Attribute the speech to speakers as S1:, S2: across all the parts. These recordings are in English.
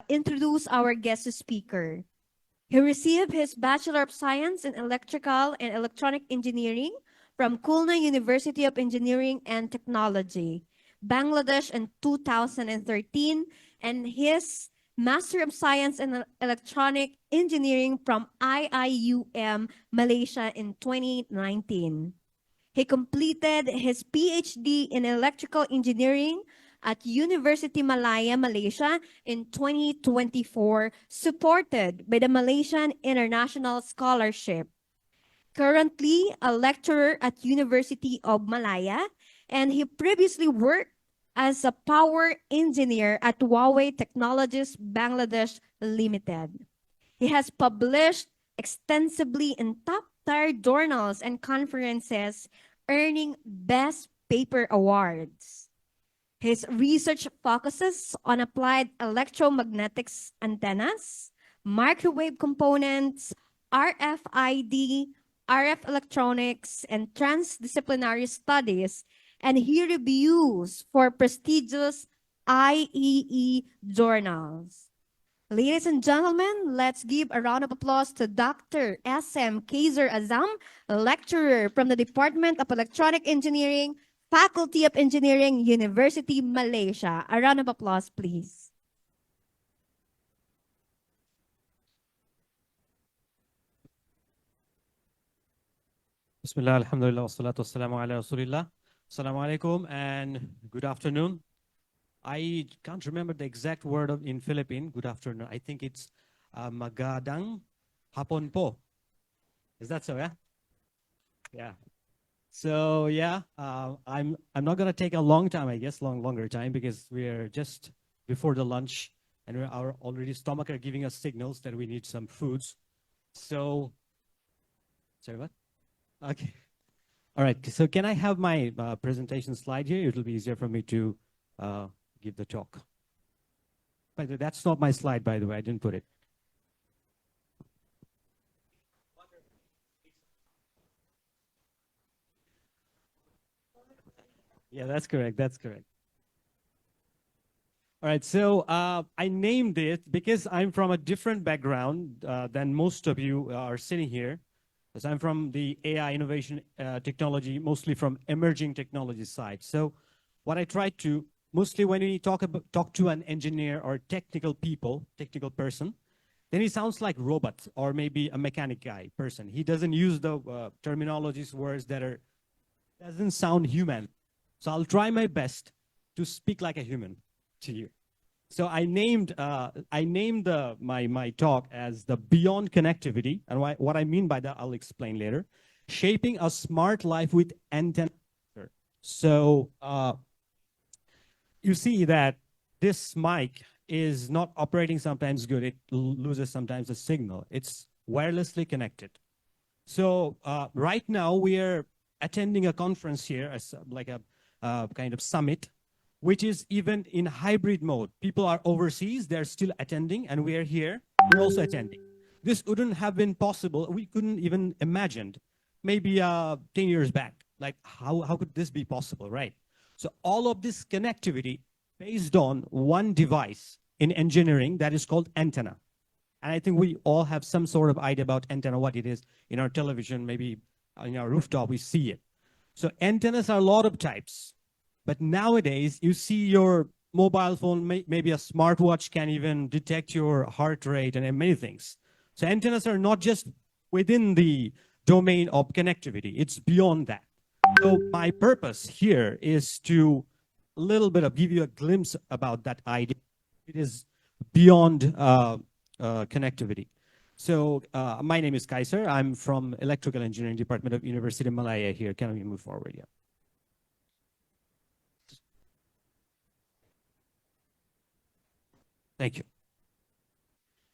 S1: introduce our guest speaker. He received his Bachelor of Science in Electrical and Electronic Engineering from Khulna University of Engineering and Technology, Bangladesh in 2013, and his Master of Science in Electronic Engineering from IIUM, Malaysia in 2019. He completed his PhD in Electrical Engineering at University Malaya, Malaysia in 2024, supported by the Malaysian International Scholarship. Currently a lecturer at University of Malaya, and he previously worked as a power engineer at Huawei Technologies Bangladesh Limited. He has published extensively in top-tier journals and conferences, earning Best Paper Awards. His research focuses on applied electromagnetics antennas, microwave components, RFID, RF electronics, and transdisciplinary studies, and he reviews for prestigious IEE journals. Ladies and gentlemen, let's give a round of applause to Dr. S.M. Kaiser Azam, lecturer from the Department of Electronic Engineering, Faculty of Engineering, University, Malaysia. A round of applause, please.
S2: Bismillah, alhamdulillah, wassalatu wassalamu ala rasulillah. Assalamu alaikum and good afternoon. I can't remember the exact word in Philippine, good afternoon. I think it's magadang hapon po. Is that so, yeah? Yeah. So, yeah, I'm not going to take a long time, I guess, longer time, because we're just before the lunch and our already stomach are giving us signals that we need some foods. So, sorry, what? Okay. All right. So can I have my presentation slide here? It'll be easier for me to give the talk. By the way, that's not my slide, by the way. I didn't put it. Yeah, that's correct. That's correct. All right. So I named it because I'm from a different background than most of you are sitting here. Because I'm from the AI innovation technology, mostly from emerging technology side. So what I try to, mostly when we talk to an engineer or technical person, then he sounds like robot or maybe a mechanic guy person. He doesn't use the terminologies, words that doesn't sound human. So I'll try my best to speak like a human to you. So I named my talk as the Beyond Connectivity, and what I mean by that I'll explain later. Shaping a smart life with antenna. So you see that this mic is not operating sometimes good. It loses sometimes the signal. It's wirelessly connected. So right now we are attending a conference here, as like a kind of summit, which is even in hybrid mode. People are overseas, they're still attending, and we are here, we're also attending. This wouldn't have been possible, we couldn't even imagine, maybe 10 years back. Like, how could this be possible, right? So all of this connectivity based on one device in engineering that is called antenna. And I think we all have some sort of idea about antenna, what it is. In our television, maybe in our rooftop, we see it. So antennas are a lot of types. But nowadays, you see your mobile phone, maybe a smartwatch can even detect your heart rate and many things. So antennas are not just within the domain of connectivity, it's beyond that. So my purpose here is to a little bit of give you a glimpse about that idea. It is beyond connectivity. So my name is Kaiser. I'm from Electrical Engineering Department of University of Malaya here. Can we move forward? Yeah. Thank you.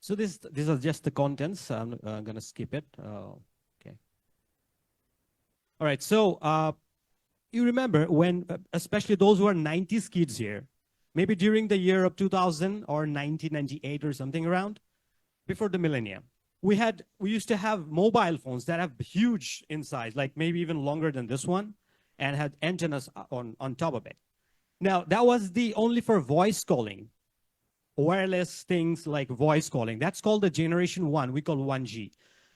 S2: So these are just the contents. I'm going to skip it. Okay. All right. So you remember when, especially those who are 90s kids here, maybe during the year of 2000 or 1998 or something around, before the millennium, we used to have mobile phones that have huge in size, like maybe even longer than this one, and had antennas on top of it. Now, that was only for voice calling. wireless things like voice calling. That's called the generation 1. We call 1G.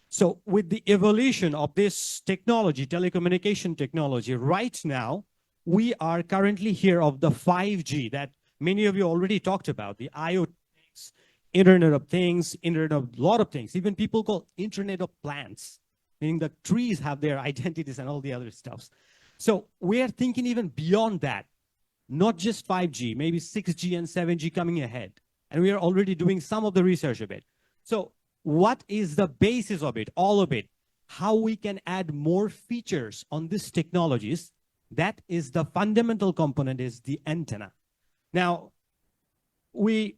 S2: So with the evolution of this technology, telecommunication technology, right now, we are currently here of the 5G that many of you already talked about, the IoT things, Internet of Things, Internet of a lot of things. Even people call Internet of Plants, meaning the trees have their identities and all the other stuffs. So we are thinking even beyond that, not just 5G, maybe 6G and 7G coming ahead. And we are already doing some of the research of it. So what is the basis of it, all of it? How we can add more features on these technologies? That is the fundamental component, is the antenna. Now, we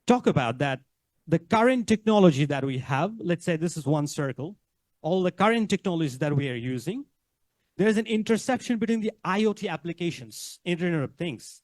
S2: talk about that the current technology that we have, let's say this is one circle, all the current technologies that we are using, there's an intersection between the IoT applications, Internet of Things,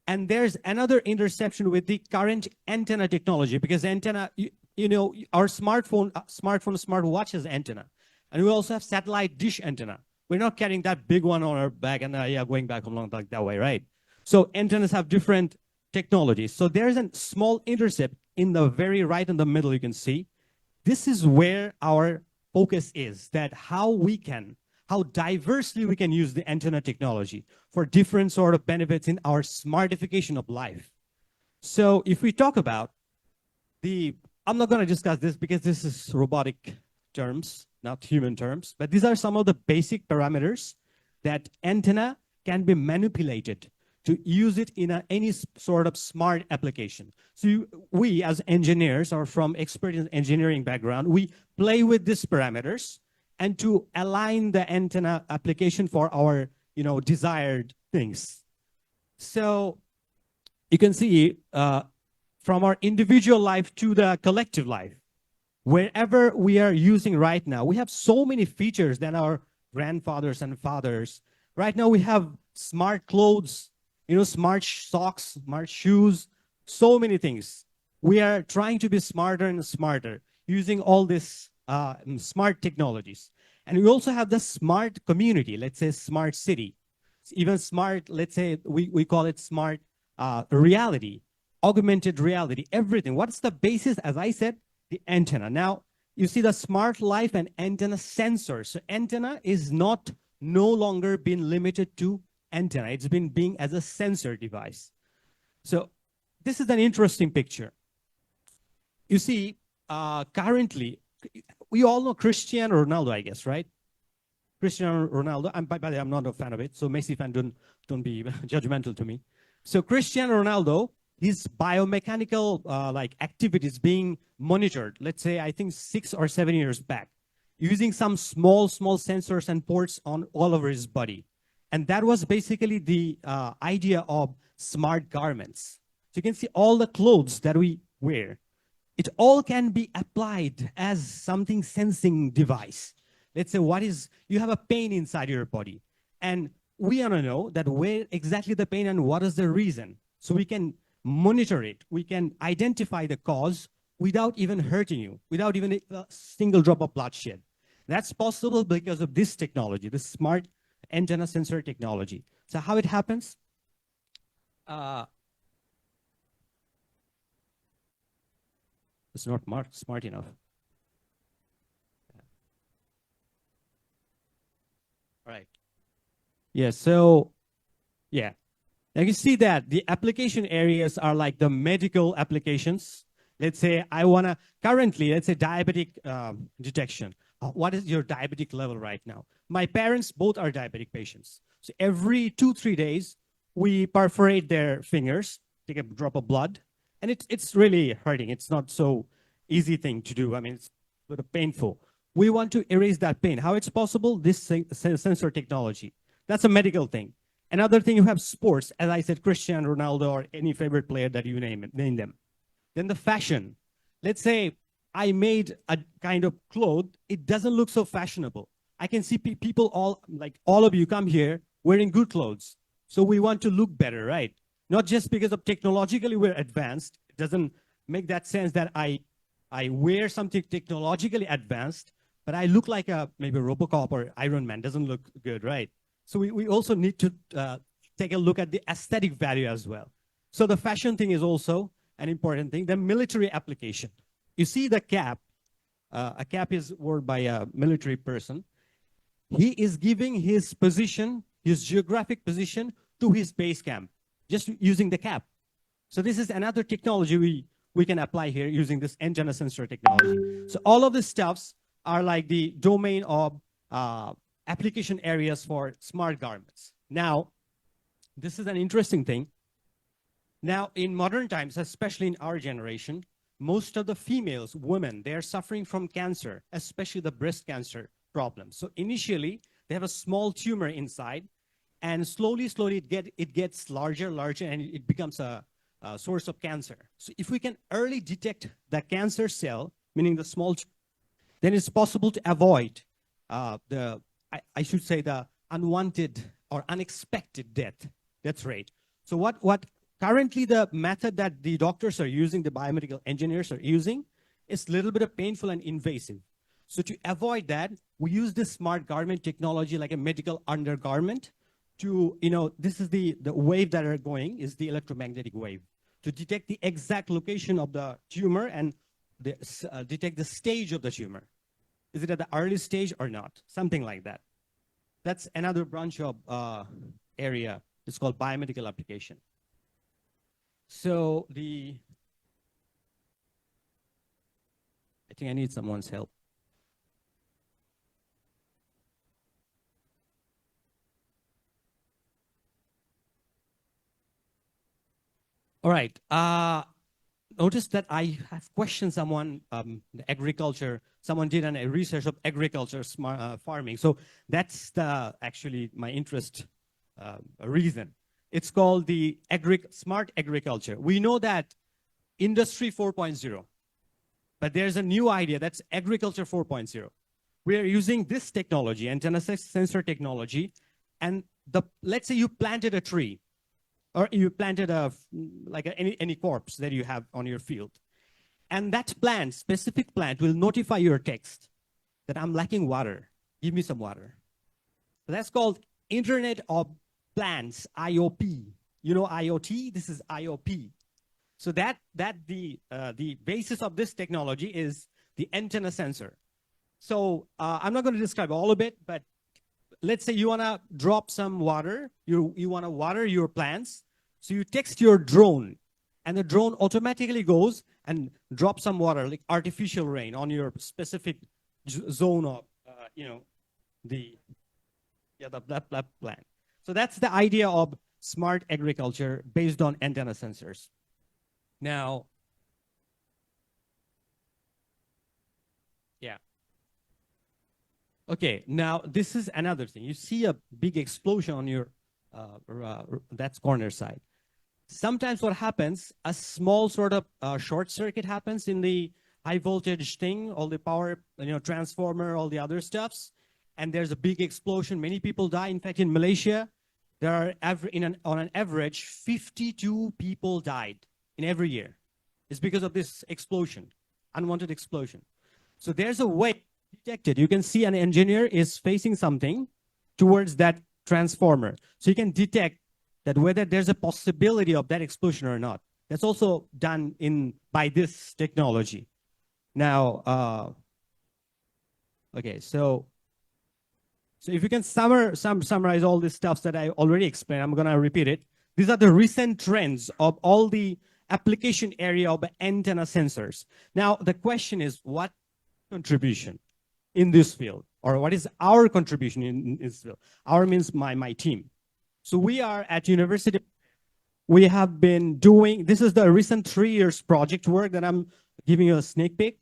S2: and there's another intersection with the current antenna technology, because antenna, you know, our smartwatch has antenna, and we also have satellite dish antenna. We're not carrying that big one on our back and going back along like that way, right? So antennas have different technologies. So there's a small intercept in the very right in the middle, you can see. This is where our focus is, that how diversely we can use the antenna technology for different sort of benefits in our smartification of life. So if we talk about I'm not going to discuss this because this is robotic terms, not human terms, but these are some of the basic parameters that antenna can be manipulated to use it in any sort of smart application. So we as engineers or from expert in engineering background, we play with these parameters and to align the antenna application for our desired things. So you can see from our individual life to the collective life, wherever we are using right now, we have so many features than our grandfathers and fathers. Right now we have smart clothes, smart socks, smart shoes, so many things. We are trying to be smarter and smarter using all this smart technologies. And we also have the smart community, let's say smart city, even smart, let's say we call it smart reality, augmented reality, everything. What's the basis? As I said, the antenna. Now, you see the smart life and antenna sensors. So antenna is no longer been limited to antenna. It's been being as a sensor device. So this is an interesting picture. You see, currently, we all know Cristiano Ronaldo, I guess, right? Cristiano Ronaldo. By the way, I'm not a fan of it, so Messi fan, don't be judgmental to me. So Cristiano Ronaldo, his biomechanical activities being monitored, let's say, I think 6 or 7 years back, using some small sensors and ports on all over his body. And that was basically the idea of smart garments. So you can see all the clothes that we wear. It all can be applied as something sensing device. Let's say you have a pain inside your body. And we want to know that where exactly the pain and what is the reason. So we can monitor it. We can identify the cause without even hurting you, without even a single drop of bloodshed. That's possible because of this technology, the smart antenna sensor technology. So how it happens? It's not smart enough. All right. Yeah, so, yeah. Now you see that the application areas are like the medical applications. Let's say currently, let's say diabetic detection. What is your diabetic level right now? My parents both are diabetic patients. So every 2-3 days, we perforate their fingers, take a drop of blood, and it's really hurting. It's not so easy thing to do. I mean, it's sort of painful. We want to erase that pain. How it's possible? This sensor technology. That's a medical thing. Another thing, you have sports. As I said, Cristiano Ronaldo or any favorite player that you name them. Then the fashion. Let's say I made a kind of cloth. It doesn't look so fashionable. I can see people all of you come here wearing good clothes. So we want to look better, right? Not just because of technologically we're advanced. It doesn't make that sense that I wear something technologically advanced, but I look like maybe Robocop or Iron Man. Doesn't look good, right? So we also need to take a look at the aesthetic value as well. So the fashion thing is also, an important thing. The military application. You see the cap. A cap is worn by a military person. He is giving his position, his geographic position, to his base camp, just using the cap. So this is another technology we can apply here using this antenna sensor technology. So all of the stuffs are like the domain of application areas for smart garments. Now, this is an interesting thing. Now, in modern times, especially in our generation, most of the females, women, they are suffering from cancer, especially the breast cancer problem. So initially, they have a small tumor inside, and slowly it gets larger, and it becomes a source of cancer. So if we can early detect the cancer cell, meaning the small, then it's possible to avoid I should say the unwanted or unexpected death rate. So what currently the method that the doctors are using, the biomedical engineers are using, is a little bit of painful and invasive. So to avoid that, we use this smart garment technology like a medical undergarment to, this is the wave that are going is the electromagnetic wave to detect the exact location of the tumor and detect the stage of the tumor. Is it at the early stage or not? Something like that. That's another branch of area. It's called biomedical application. So I think I need someone's help. All right. Notice that I have questioned someone, the agriculture. Someone did a research of agriculture farming. So that's actually my interest reason. It's called the smart agriculture. We know that Industry 4.0, but there's a new idea that's agriculture 4.0. We are using this technology, antenna sensor technology, and let's say you planted a tree, or you planted any corpse that you have on your field. And that specific plant will notify your text that I'm lacking water. Give me some water. So that's called Internet of Plants, IOP. You know IoT? This is IOP. So the basis of this technology is the antenna sensor. So I'm not going to describe all of it, but let's say you want to drop some water. You want to water your plants. So you text your drone, and the drone automatically goes and drops some water, like artificial rain, on your specific zone of, the plant. So that's the idea of smart agriculture based on antenna sensors. Now, yeah. Okay, now this is another thing. You see a big explosion on your, that's corner side. Sometimes what happens, a small sort of short circuit happens in the high voltage thing, all the power, transformer, all the other stuffs, and there's a big explosion. Many people die. In fact, in Malaysia, there are on an average 52 people died in every year. It's because of this explosion, unwanted explosion. So there's a way to detect it. You can see an engineer is facing something towards that transformer. So you can detect that whether there's a possibility of that explosion or not. That's also done by this technology. Now, okay, so if you can summarize all these stuff that I already explained, I'm gonna repeat it. These are the recent trends of all the application area of antenna sensors. Now, the question is, what contribution in this field, or what is our contribution in this field? Our means my team. So we are at university. We have been doing, this is the recent 3 years project work that I'm giving you a sneak peek.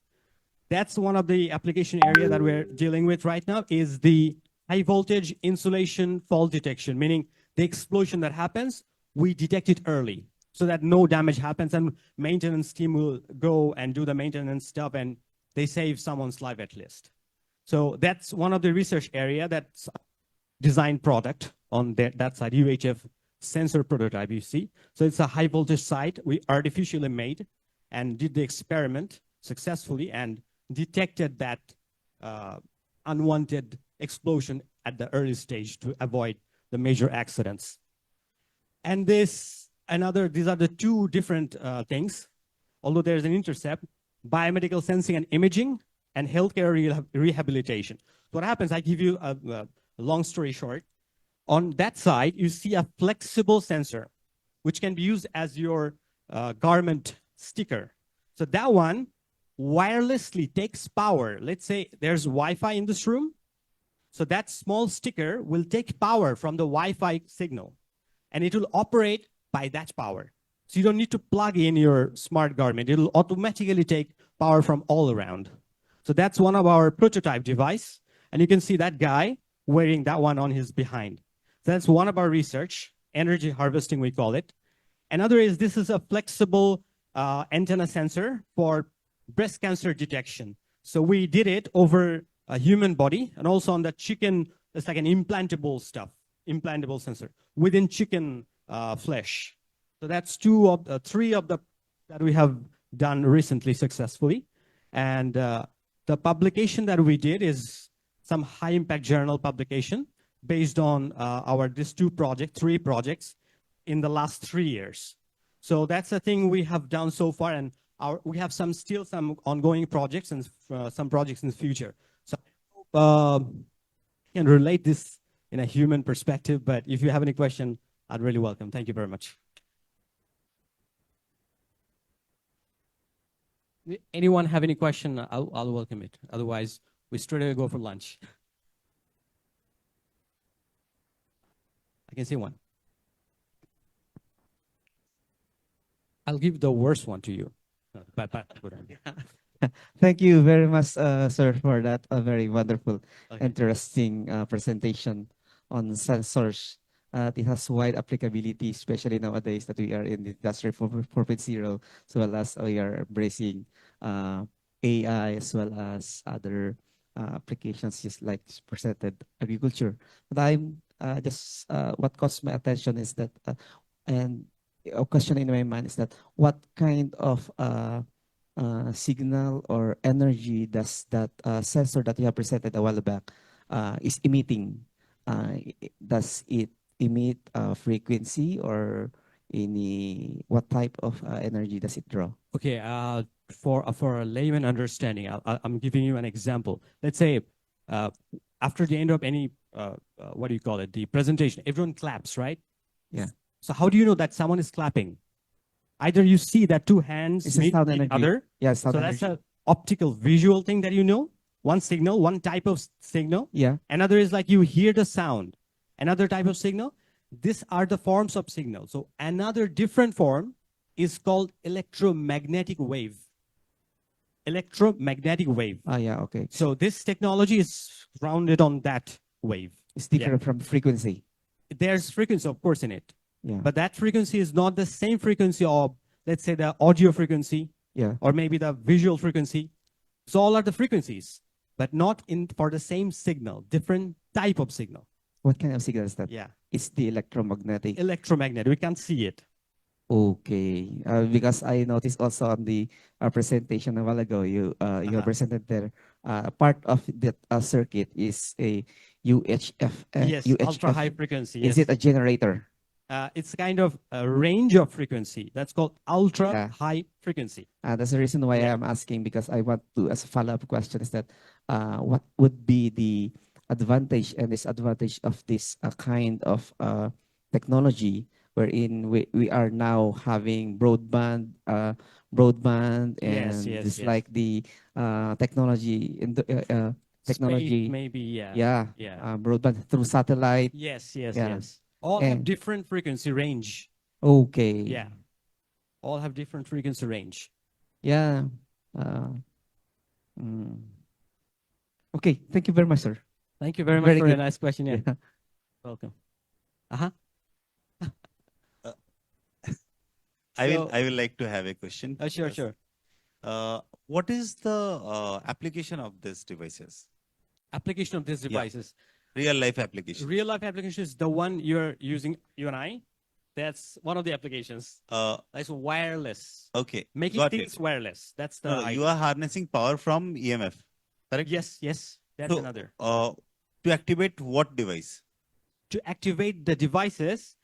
S2: That's one of the application area that we're dealing with right now, is the high voltage insulation fault detection, meaning the explosion that happens, we detect it early so that no damage happens, and maintenance team will go and do the maintenance stuff, and they save someone's life at least. So that's one of the research area that's design product on that side, UHF sensor prototype you see. So it's a high voltage site we artificially made and did the experiment successfully and detected that unwanted explosion at the early stage to avoid the major accidents. And these are the two different things. although there's an intercept, biomedical sensing and imaging, and healthcare rehabilitation. So what happens, I give you a long story short. On that side, you see a flexible sensor, which can be used as your garment sticker. So that one wirelessly takes power. Let's say there's Wi-Fi in this room. So that small sticker will take power from the Wi-Fi signal, and it will operate by that power. So you don't need to plug in your smart garment. It'll automatically take power from all around. So that's one of our prototype device. And you can see that guy wearing that one on his behind. So that's one of our research, energy harvesting, we call it. Another is this is a flexible antenna sensor for breast cancer detection. So we did it over a human body and also on the chicken. It's like an implantable sensor within chicken flesh. So that's three of the that we have done recently successfully. And the publication that we did is some high impact journal publication based on these three projects in the last 3 years. So that's the thing we have done so far, and we have still some ongoing projects and some projects in the future. So I hope can relate this in a human perspective, but if you have any question, I'd really welcome. Thank you very much. Anyone have any question? I'll welcome it. Otherwise, we straight away go for lunch. I can see one. I'll give the worst one to you.
S3: Thank you very much, sir, for that very wonderful,
S2: Okay.
S3: interesting presentation on sensors. It has wide applicability, especially nowadays that we are in the Industry 4.0, as well as we are embracing AI, as well as other applications, just like presented agriculture. But I'm just what caught my attention is that, and a question in my mind is that what kind of signal or energy does that sensor that you have presented a while back is emitting? Does it emit frequency or what type of energy does it draw?
S2: Okay, for a layman understanding, I'm giving you an example. Let's say after the end of any, what do you call it, the presentation, everyone claps, right?
S3: Yeah.
S2: So how do you know that someone is clapping? Either you see that two hands
S3: It's a
S2: meet
S3: sound
S2: each
S3: energy.
S2: other.
S3: Yeah,
S2: So
S3: sound
S2: that's
S3: energy.
S2: an optical visual thing that you know. One signal, one type of signal.
S3: Yeah.
S2: Another is like you hear the sound. Another type of signal. These are the forms of signal. So another different form is called electromagnetic wave. Electromagnetic wave.
S3: Yeah, okay.
S2: So this technology is grounded on that wave.
S3: It's different from frequency.
S2: There's frequency, of course, in it.
S3: Yeah.
S2: But that frequency is not the same frequency of, let's say, the audio frequency,
S3: Yeah.
S2: or maybe the visual frequency. So all are the frequencies, but not for the same signal, different type of signal.
S3: What kind of signal is that?
S2: Yeah.
S3: It's the electromagnetic.
S2: Electromagnetic, we can't see it.
S3: Okay, because I noticed also on the presentation a while ago, you have presented there part of that circuit is a UHF.
S2: Yes, ultra high frequency.
S3: Is
S2: Yes.
S3: it a generator?
S2: It's kind of a range of frequency. That's called ultra high frequency.
S3: That's the reason why I'm asking, because I want to, as a follow-up question, is that what would be the advantage and disadvantage of this kind of technology, wherein we are now having broadband and just like the technology in the technology,
S2: Space, maybe,
S3: broadband through satellite.
S2: Yes. All have
S3: And-
S2: different frequency range.
S3: Okay.
S2: Yeah. All have different frequency range.
S3: Yeah. Okay. Thank you very much, sir.
S2: Thank you very much
S3: Very
S2: for
S3: good.
S2: a nice question. Yeah.
S3: Yeah.
S2: Welcome.
S4: I will like to have a question.
S2: Sure.
S4: What is the application of these devices?
S2: Application of these devices.
S4: Real life application.
S2: Real life application is the one you're using, you and I. That's one of the applications. That's wireless.
S4: Okay.
S2: Making
S4: got
S2: things
S4: it.
S2: wireless. That's the
S4: No, you are harnessing power from EMF. Correct?
S2: Yes. That's
S4: So,
S2: another.
S4: to activate what device?
S2: To activate the devices,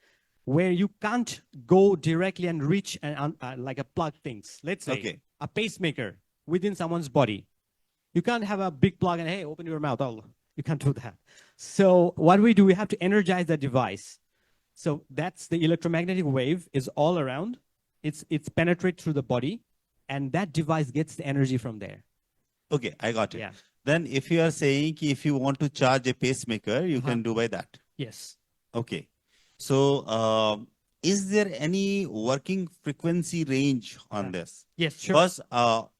S2: where you can't go directly and reach and like a plug things. Let's say
S4: Okay.
S2: a pacemaker within someone's body. You can't have a big plug and, hey, open your mouth. Oh, you can't do that. So what we do, we have to energize the device. So that's the electromagnetic wave is all around. It's penetrate through the body, and that device gets the energy from there.
S4: Okay, I got it.
S2: Yeah.
S4: Then if you are saying ki if you want to charge a pacemaker, you can do by that.
S2: Yes.
S4: Okay. So is there any working frequency range on this?
S2: Yes, sure.
S4: Because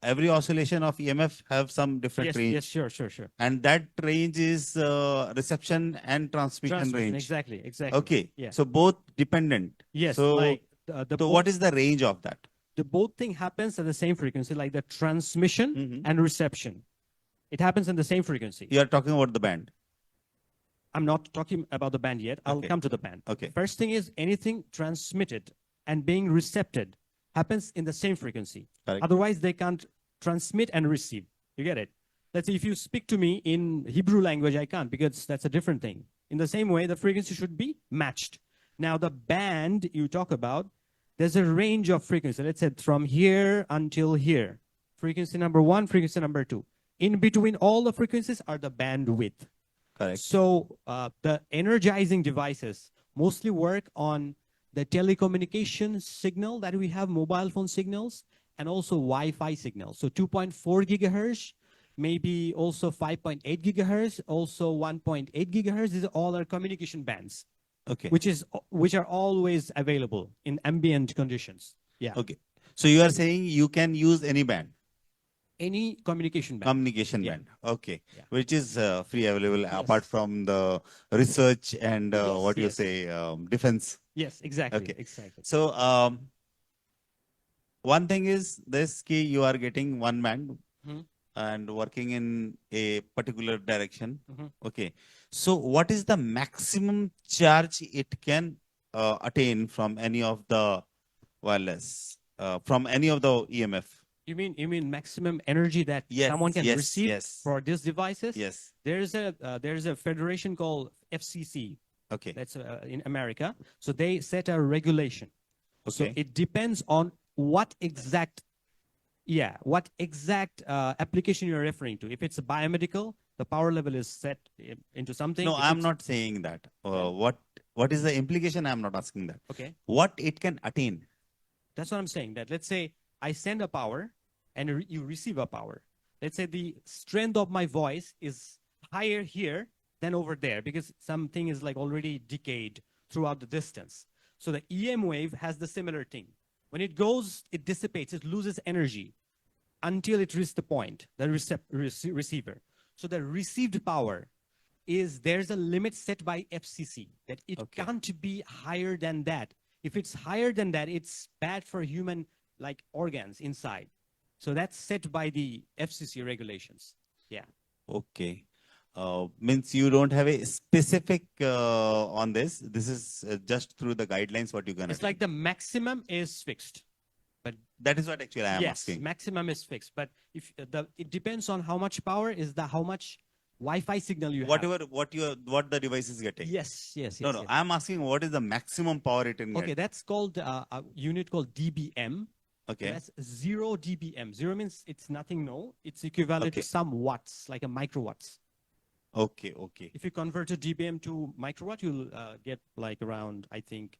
S4: every oscillation of EMF have some different
S2: Yes,
S4: range.
S2: yes, sure.
S4: And that range is reception and transmission range.
S2: Exactly, exactly.
S4: Okay.
S2: Yeah.
S4: So both dependent.
S2: Yes,
S4: So,
S2: like
S4: so what is the range of that?
S2: the both thing happens at the same frequency, like the transmission
S4: Mhm.
S2: and reception. It happens in the same frequency.
S4: You are talking about the band.
S2: I'm not talking about the band yet. I'll
S4: Okay.
S2: come to the band.
S4: Okay.
S2: First thing is anything transmitted and being recepted happens in the same frequency.
S4: Correct.
S2: Otherwise, they can't transmit and receive. You get it? Let's say if you speak to me in Hebrew language, I can't because that's a different thing. In the same way, the frequency should be matched. Now, the band you talk about, there's a range of frequency. Let's say from here until here. Frequency number 1, frequency number 2. In between all the frequencies are the bandwidth.
S4: Correct.
S2: So the energizing devices mostly work on the telecommunication signal that we have, mobile phone signals, and also Wi-Fi signals. So 2.4 gigahertz, maybe also 5.8 gigahertz, also 1.8 gigahertz. These are all our communication bands,
S4: Okay.
S2: which are always available in ambient conditions. Yeah,
S4: Okay. So you are saying you can use any band,
S2: any communication band.
S4: communication
S2: Yeah.
S4: band. Okay.
S2: Yeah.
S4: Which is free available apart from the research and
S2: Yes,
S4: what you
S2: yes.
S4: say, defense.
S2: Yes, exactly,
S4: Okay.
S2: exactly.
S4: So one thing is this key you are getting one band
S2: Mhm.
S4: and working in a particular direction.
S2: Mhm.
S4: Okay. So what is the maximum charge it can attain from any of the wireless, from any of the EMF?
S2: You mean maximum energy that
S4: Yes,
S2: someone can
S4: yes,
S2: receive
S4: yes.
S2: for these devices?
S4: Yes.
S2: There's a federation called FCC
S4: Okay.
S2: that's in America. So they set a regulation. So
S4: Okay.
S2: it depends on what exact application you're referring to. If it's a biomedical, the power level is set into something.
S4: No,
S2: If
S4: I'm
S2: it's-
S4: not saying that. What is the implication? I'm not asking that.
S2: Okay,
S4: What it can attain?
S2: that's what I'm saying. That let's say I send a power and you receive a power. Let's say the strength of my voice is higher here than over there because something is like already decayed throughout the distance. So the EM wave has the similar thing. When it goes, it dissipates, it loses energy until it reaches the point, the receiver. So the received power there's a limit set by FCC that it
S4: Okay.
S2: can't be higher than that. If it's higher than that, it's bad for human like organs inside. So that's set by the FCC regulations. Yeah.
S4: Okay. Means you don't have a specific on this. This is just through the guidelines what you can.
S2: It's like the maximum is fixed.
S4: That is what actually I am
S2: Yes,
S4: asking.
S2: maximum is fixed. But if it depends on how much power is how much Wi-Fi signal you have.
S4: Whatever what the device is getting.
S2: Yes.
S4: No, no.
S2: Yes.
S4: I am asking what is the maximum power it can
S2: Okay,
S4: get.
S2: that's called a unit called dBm.
S4: Okay.
S2: That's 0 dBm. 0 means it's nothing, no. It's equivalent
S4: Okay.
S2: to some watts, like a microwatts.
S4: Okay. Okay.
S2: If you convert a dBm to microwatt, you'll get like around, I think,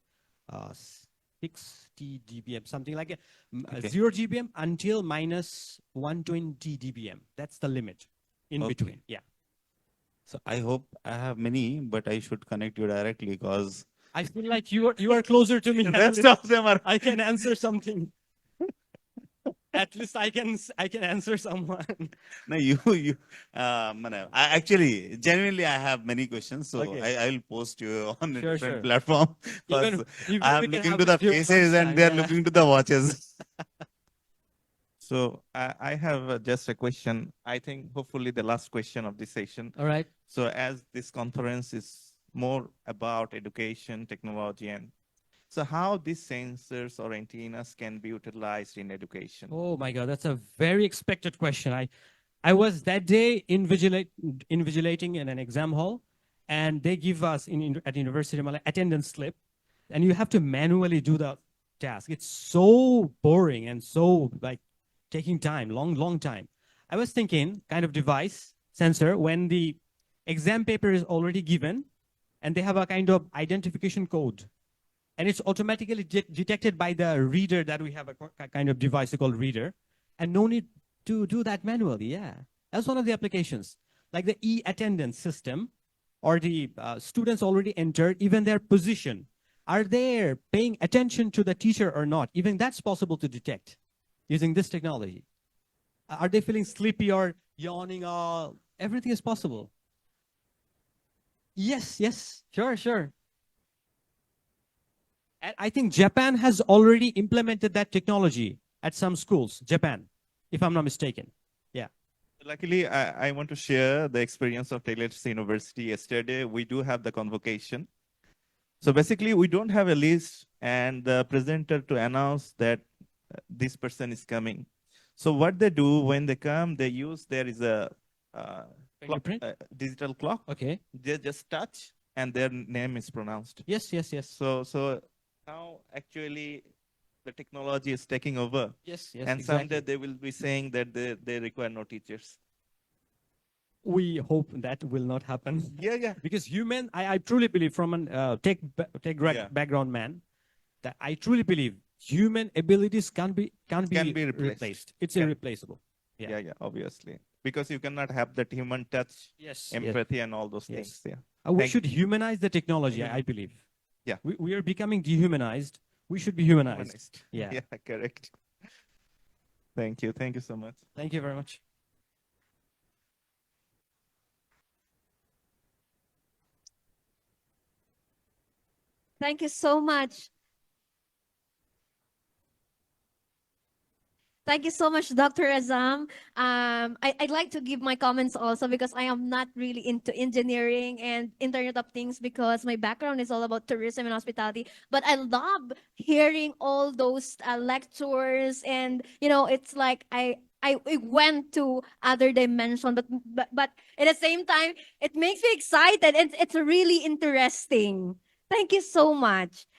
S2: 60 dBm, something like it.
S4: Okay.
S2: 0 dBm until minus 120 dBm. That's the limit in
S4: Okay.
S2: between. Yeah.
S4: So I hope I have many, but I should connect you directly because
S2: I feel like you are closer to me.
S4: the rest of them are.
S2: I can answer something. At least I can answer someone.
S4: No, Manav, I actually genuinely I have many questions, so
S2: Okay.
S4: I will post you on a
S2: Sure,
S4: different
S2: sure.
S4: platform
S2: Even
S4: because I am
S2: we can
S4: looking
S2: have
S4: to the
S2: it during
S4: faces and they are
S2: lunchtime, yeah.
S4: looking to the watches.
S5: So I have just a question. I think hopefully the last question of this session.
S2: All right.
S5: So as this conference is more about education, technology, and so how these sensors or antennas can be utilized in education?
S2: Oh my God, that's a very expected question. I was that day invigilating in an exam hall, and they give us at University of Malaya attendance slip, and you have to manually do the task. It's so boring and so like taking time, long time. I was thinking kind of device, sensor, when the exam paper is already given and they have a kind of identification code and it's automatically detected by the reader that we have a kind of device called reader and no need to do that manually. Yeah, that's one of the applications, like the e-attendance system, or the students already entered even their position. Are they paying attention to the teacher or not? Even that's possible to detect using this technology. Are they feeling sleepy or yawning? Everything is possible. Yes, yes, sure. And I think Japan has already implemented that technology at some schools, Japan, if I'm not mistaken. Yeah.
S5: Luckily, I want to share the experience of Taylor's University. Yesterday, we do have the convocation. So basically, we don't have a list and the presenter to announce that this person is coming. So what they do when they come, they use, there is a
S2: Fingerprint?
S5: digital clock.
S2: Okay.
S5: They just touch and their name is pronounced.
S2: Yes.
S5: So now actually the technology is taking over.
S2: Yes,
S5: And
S2: exactly.
S5: someday they will be saying that they require no teachers.
S2: We hope that will not happen.
S5: Yeah.
S2: Because human, I truly believe, from an tech
S5: Yeah.
S2: background man, that I truly believe human abilities can be
S5: be replaced.
S2: It's
S5: Can-
S2: irreplaceable. Yeah.
S5: Yeah, obviously. Because you cannot have that human touch,
S2: Yes.
S5: empathy, and all those
S2: Yes.
S5: things. Yeah.
S2: We
S5: Thank-
S2: should humanize the technology, I believe.
S5: Yeah.
S2: We are becoming dehumanized. We should be humanized.
S5: Humanized.
S2: Yeah.
S5: Yeah, correct. Thank you. Thank you so much.
S2: Thank you very much.
S1: Thank you so much. Thank you so much, Dr. Azam. I'd like to give my comments also because I am not really into engineering and Internet of Things because my background is all about tourism and hospitality. But I love hearing all those lectures, and it's like I went to other dimension, but at the same time, it makes me excited and it's really interesting. Thank you so much.